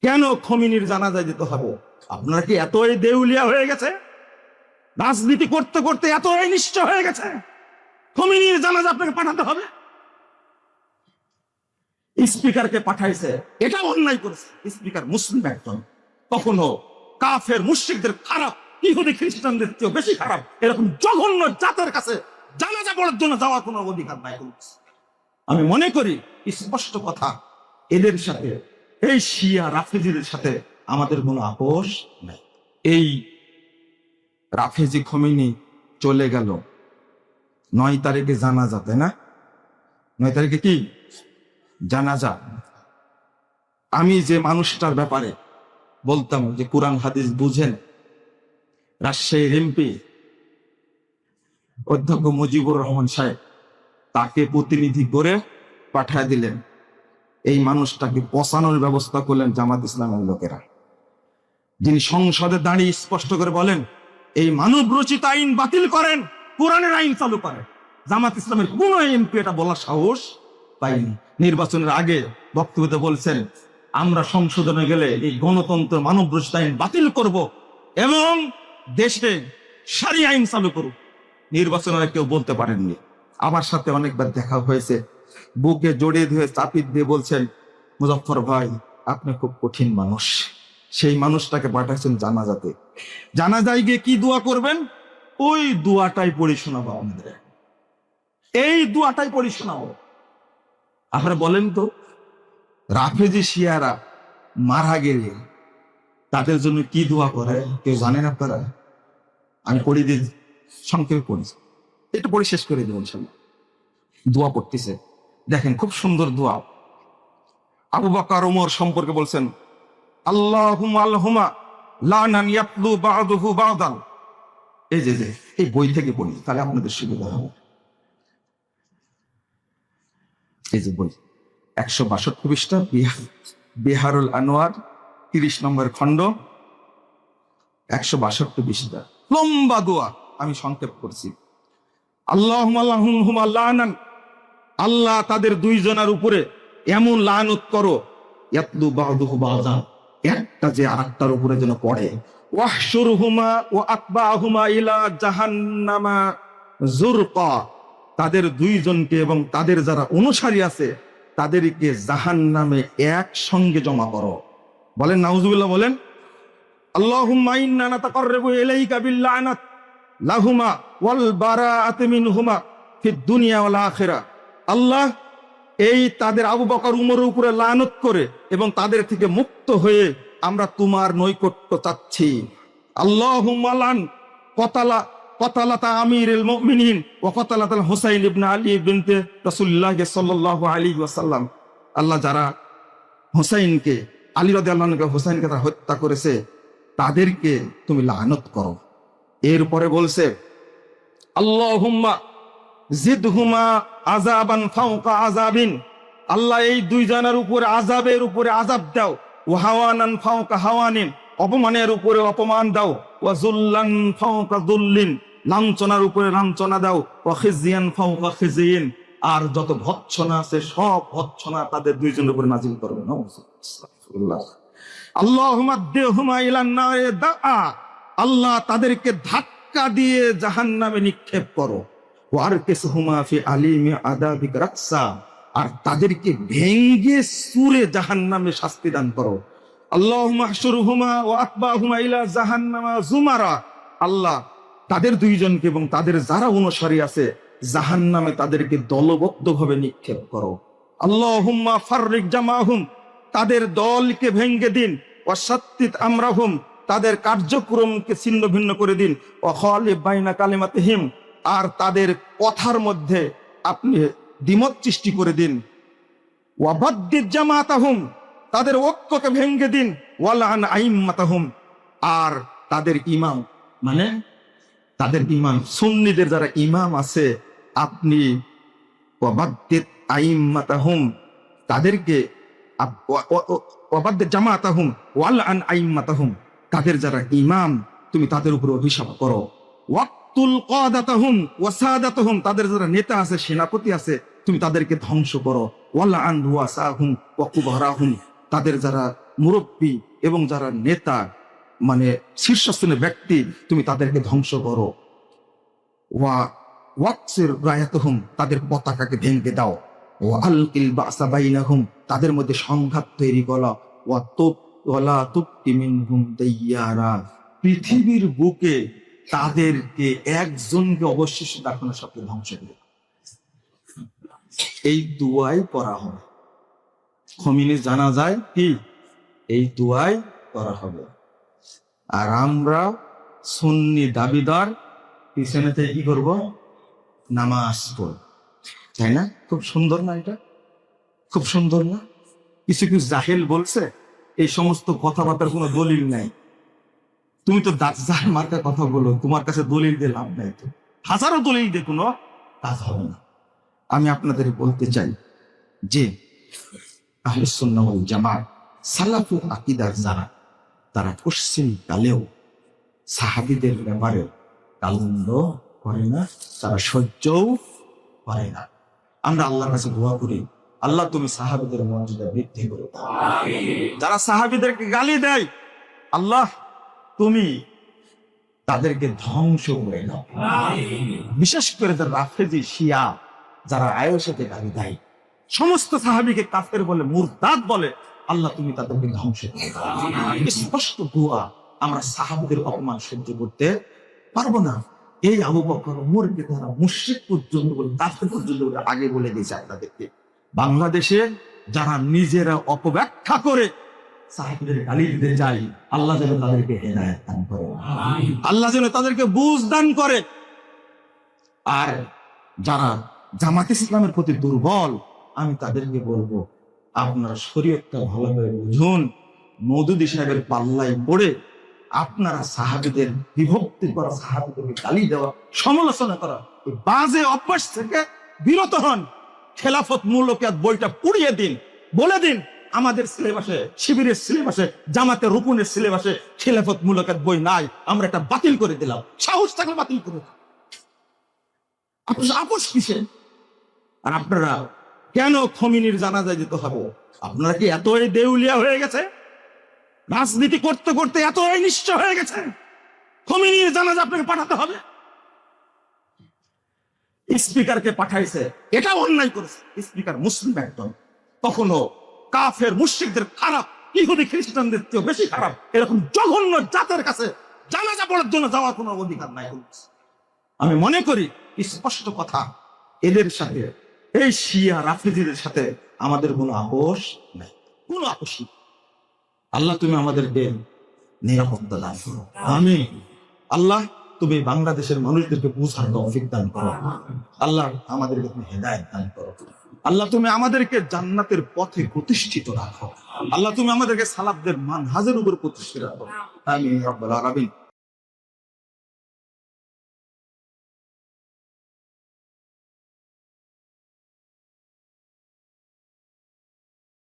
কেন খোমেনির জানাজায় যেতে হবে? আপনারা কি এতই দেউলিয়া হয়ে গেছে? রাজনীতি করতে করতে এতই নিশ্চয় হয়ে গেছে খোমেনির জানাজা আপনাকে পাঠাতে হবে? স্পিকারকে পাঠাইছে, এটা অন্যায় করেছে। স্পিকার মুসলিম একজন, কখনো কাফের মুশরিকদের খারাপ, ইহুদি খ্রিস্টানদের চেয়ে বেশি খারাপ এরকম জঘন্য জাতের কাছে জানাজা পড়ার জন্য যাওয়ার কোনো অধিকার নাই। আমি মনে করি স্পষ্ট কথা, এদের সাথে, এই শিয়া রাফেজিদের সাথে আমাদের কোনো আপোষ নেই। এই রাফেজি খোমেনি চলে গেল 9 তারিখে জানাজা, তাই না? 9 তারিখে কি জানাজা? আমি যে মানুষটার ব্যাপারে বলতাম যে কোরআন হাদিস বুঝেন, রাজশাহীর এমপি অধ্যক্ষ মুজিবুর রহমান সাহেব, তাকে প্রতিনিধি করে পাঠায় দিলেন। এই মানুষটাকে পচানোর ব্যবস্থা করলেন জামাত ইসলামের লোকেরা, যিনি সংসদে দাঁড়িয়ে স্পষ্ট করে বলেন এই মানব রচিত আইন বাতিল করেন, কোরআনের আইন চালু করেন। জামাত ইসলামের কোন এমপি এটা বলার সাহস পাইনি। নির্বাচনের আগে বক্তব্যতে বলছেন আমরা সংশোধনে গেলে এই গণতন্ত্র মানব রচিত আইন বাতিল করব এবং দেশে সারিয়া আইন চালু করব। নির্বাচনের কেউ বলতে পারেননি। আমার সাথে অনেকবার দেখা হয়েছে, বুকে জড়িয়ে ধরে চাপিয়ে দিয়ে বলছেন মুজফফর ভাই আপনি খুব কঠিন মানুষ। সেই মানুষটাকে পাঠাচ্ছেন জানাজাতে। জানাজায় গিয়ে কি দোয়া করবেন? ওই দোয়াটাই পড়ি শোনাবো আমাদের, এই দোয়াটাই পড়ি শোনাবো। আপনারা বলেন তো, রাফেজি শিয়ারা মারা গেলে তাদের জন্য কি দোয়া করে কেউ জানেন আপনারা? আমি পড়ি দিই, সংক্ষেপে পড়ি, এটা পড়ে শেষ করে দেব ইনশাআল্লাহ। দোয়া পড়তেছে, দেখেন খুব সুন্দর দোয়া। আবু বকর ওমর সম্পর্কে বলছেন আল্লাহুম্মা আল্লাহুম্মা লানান ইয়াতলু বা'দুহু বা'দান। এই যে এই বই থেকে পড়ি, তাহলে আপনাদের সুবিধা হবে। এই যে বই 162 পৃষ্ঠা, বিহারুল আনোয়ার 30 নম্বর খণ্ড, 162 পৃষ্ঠা, লম্বা দোয়া। আমি সংক্ষেপ করছি। আল্লাহুম্মা আল্লাহুম্মা লানান, আল্লাহ তাদের দুইজনের উপরে এমন লানত করো, ইয়াতলু বা'দুহু বা'দান, একটা যে আরেকটার উপরে যেন পড়ে। ওয়াহশুরহুমা ওয়া আতবাহুমা ইলা জাহান্নামা যুরকা, তাদের দুইজনকে এবং তাদের যারা অনুসারী আছে তাদেরকে জাহান্নামে একসঙ্গে জমা করো। বলেন নাউজুবিল্লাহ, বলেন আল্লাহুম্মা ইন্না নাতাকাররাবু ইলাইকা বিল্লানাত লাহুমা ওয়াল বারাআতু মিনহুমা ফিদ দুনিয়া ওয়াল আখিরাহ। আল্লাহ এই তাদের আবু বকর উমরের উপরে লানত করে এবং তাদের থেকে মুক্ত হয়ে আমরা তোমার নৈকট্য চাচ্ছি। আল্লাহুম্মা লান কতালাতা আমিরুল মুমিনিন ওয়া কতালাতাল হুসাইন ইবনে আলী বিনতে রাসূলুল্লাহ সাল্লাল্লাহু আলাইহি ওয়াসাল্লাম। আল্লাহ যারা হুসাইনকে, আলী রাদিয়াল্লাহু আনহু হুসাইনকে তারা হত্যা করেছে তাদেরকে তুমি লানত করো। এরপরে বলছে আল্লাহুম্মা জিদহুমা আযাবান ফাওকা আযাবিন, আল্লাহ এই দুই জনের উপরে আযাবের উপরে আযাব দাও। ওয়া হাওয়ানান ফাওকা হাওয়ানিন, অপমানের উপরে অপমান দাও। ওয়া যুল্লান ফাওকা যুল্লিন, লাঞ্ছনার উপরে লাঞ্ছনা দাও। ওয়া খিজিয়ান ফাওকা খিজিয়িন, আর যত ভৎসনা আছে সব ভৎসনা তাদের দুইজনের উপরে নাজিল করবে। আস্তাগফিরুল্লাহ। আল্লাহুম্মা দিহুমা ইলান নারি দাআ, আল্লাহ তাদেরকে ধাক্কা দিয়ে জাহান্নামে নিক্ষেপ করো। ওয়ারকিসহুমা ফি আলিমি আযাবিক রাকসা, আর তাদেরকে ভেঙ্গে সুরে জাহান্নামে শাস্তি দান করো। আল্লাহুম্মা আহশুরহুমা ওয়া আতবাহুমা ইলা জাহান্নামা যুমারা, আল্লাহ তাদের দুইজনকে এবং তাদের যারা অনুসারী আছে জাহান্নামে তাদেরকে দলবদ্ধভাবে নিক্ষেপ করো। আল্লাহুম্মা ফাররিক জামাহুম, তাদের দলকে ভেঙ্গে দিন। ওয়া শাত্তিত আমরাহুম, তাদের কার্যক্রমকে ছিন্ন ভিন্ন করে দিন। ওয়া খালিফ বাইনা কালিমাতিহিম, আর তাদের কথার মধ্যে আপনি দ্বিমত সৃষ্টি করে দিন। ওয়া বাদ্দিদ জামাতাহুম, তাদের ঐক্যকে ভেঙ্গে দিন। ওয়ালান আইম্মাতাহুম, আর তাদের ইমাম, মানে তাদের ইমাম সুন্নিদের যারা ইমাম আছে আপনি ওয়া বাদ্দিদ আইম্মাতাহুম, তাদেরকে ওয়া বাদ্দিদ জামাতাহুম ওয়ালান আইম্মাতাহুম, তাদের যারা ইমাম তুমি তাদের উপর অভিশাপ করো। ওয়াক্তুল কাদাতাহুম ওয়া সাদাতাহুম, তাদের যারা নেতা আছে সেনাপতি আছে তুমি তাদেরকে ধ্বংস করো। ওয়ালান রুয়াসাহুম ওয়া কুবারাহুম, তাদের যারা মুরব্বী এবং যারা নেতা, মানে শীর্ষস্থানীয় ব্যক্তি, তুমি তাদেরকে ধ্বংস করো। ওয়াকসির রায়াতহুম, তাদের পতাকাকে ভেঙে দাও। আলকিল বাসা বাইনাহুম, তাদের মধ্যে সংঘাত তৈরি করো। ওয়ালা তুবকি মিনহুম দাইয়ারা, পৃথিবীর বুকে তাদেরকে একজনকে অবশ্যই দেখো না, সবকে ধ্বংস করে। এই দুয়াই করা হবে। খমিনি জানা যায় কি এই দুয়াই করা হবে। আর আমরা সুন্নি দাবিদার পিছনেতে কি করব? নামাজ পড়ব, তাই না? খুব সুন্দর না এটা? খুব সুন্দর না? কিছু কিছু জাহেল বলছে এই সমস্ত কথাবার্তার কোনো দলিল নাই। তুমি তো দাজ্জাল মার্কা কথা বলো, তোমার কাছে দলিল দিয়ে লাভ নাই। তো হাজারো দলিল দিয়ে কোনো কাজ হবে না। আমি আপনাদের বলতে চাই যে আহলে সুন্নাহ ওয়াল জামাত সালাফু আকীদার যারা, তারা পশ্চিম কালেও সাহাবীদের ব্যাপারে কালন্দ করে না, তারা সহ্যও করে না। আমরা আল্লাহর কাছে দোয়া করি, আল্লাহ তুমি সাহাবীদের মর্যাদা বৃদ্ধি করো। যারা সাহাবীদেরকে গালি দেয়, আল্লাহ তুমি তাদেরকে ধ্বংস করে দাও। বিশেষ করে যারা রাফেজি শিয়া, যারা আয়েশাকে গালি দেয়, সমস্ত সাহাবীকে কাফের বলে, মুরতাদ বলে, আল্লাহ তুমি তাদেরকে ধ্বংস করে দাও। স্পষ্ট দোয়া। আমরা সাহাবীদের অপমান সহ্য করতে পারবো না। এই আবু বকর ওমরকে তারা মুশরিক পর্যন্ত বলে, কাফের পর্যন্ত বলে আগে বলে দিয়েছে আপনাদেরকে। বাংলাদেশে যারা নিজেরা অপব্যাখ্যা করে সাহাবীদের গালি দিতে যায়, আল্লাহ যেন তাদেরকে হেদায়েত দান করে, আল্লাহ যেন তাদেরকে বুঝ দান করে। আর যারা জামাত ইসলামের প্রতি দুর্বল, আমি তাদেরকে বলবো, আপনারা শরীয়তটা ভালোভাবে বুঝুন। মওদুদী সাহেবের পাল্লায় পড়ে আপনারা সাহাবীদের বিভক্তি করা, সাহাবীদেরকে গালি দেওয়া, সমালোচনা করা, এই বাজে অভ্যাস থেকে বিরত হন। খেলাফত মূলকিয়াত বইটা পুড়িয়ে দিন, বলে দিন আমাদের সিলেবাসে, শিবিরের সিলেবাসে, জামাতের রুকুনের সিলেবাসে খেলাফত মূলকিয়াত বই নাই, আমরা এটা বাতিল করে দিলাম। সাহস থাকলে বাতিল করে দিলাম। আপোষ কিসে? আর আপনারা কেন খমিনির জানাজায় যেতে হবে? আপনারা কি এতই দেউলিয়া হয়ে গেছে? রাজনীতি করতে করতে এতই নিশ্চয় হয়ে গেছে খমিনির জানাজা আপনাকে পাঠাতে হবে? স্পিকারকে পাঠাইছে, এটা অন্যায় করেছে। স্পিকার মুসলিম একজন, কখনো কাফের মুশরিকদের খারাপ, ইহুদি খ্রিস্টানদের চেয়ে বেশি খারাপ এরকম জঘন্য জাতের কাছে জানাজা পড়ার জন্য যাওয়ার কোনো অধিকার নাই। আমি মনে করি স্পষ্ট কথা, এদের সাথে, এই শিয়া রাফেজিদের সাথে আমাদের কোনো আপোষ নাই, কোনো আপোষ নেই। আল্লাহ তুমি আমাদেরকে নিরাপত্তা দান করো, আমিন। আল্লাহ তুমি বাংলাদেশের মানুষদেরকে বুঝার তৌফিক দান করো। আল্লাহ আমাদেরকে তুমি হেদায়েত দান করো। আল্লাহ তুমি আমাদেরকে জান্নাতের পথে প্রতিষ্ঠিত রাখো। আল্লাহ তুমি আমাদেরকে সালাফদের মানহাজের উপর প্রতিষ্ঠিত রাখো। আমিন রাব্বাল আলামিন।